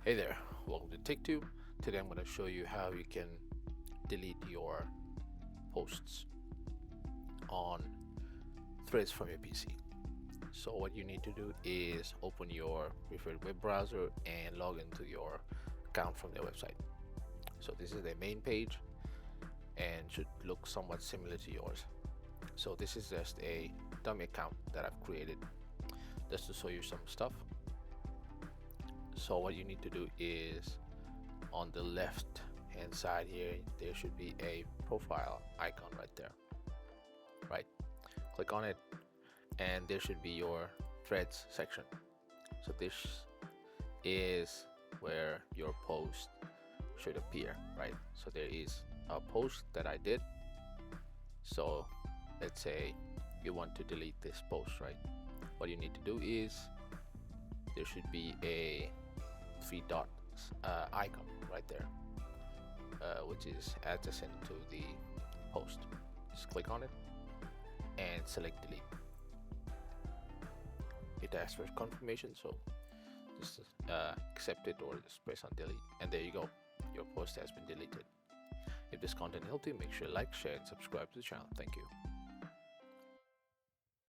Hey there, welcome to TechTube. Today I'm going to show you how you can delete your posts on threads from your PC. So what you need to do is open your preferred web browser and log into your account from their website. So this is their main page and should look somewhat similar to yours. So this is just a dummy account that I've created just to show you some stuff. So what you need to do is on the left hand side here, there should be a profile icon right there. Right, click on it and there should be your threads section. So this is where your post should appear, right? So there is a post that I did. So let's say you want to delete this post, right? What you need to do is there should be a three dots icon right there, which is adjacent to the post. Just click on it and select delete. It asks for confirmation, so just accept it or just press on delete, and there you go, your post has been deleted. If this content helped you, make sure to like, share and subscribe to the channel. Thank you.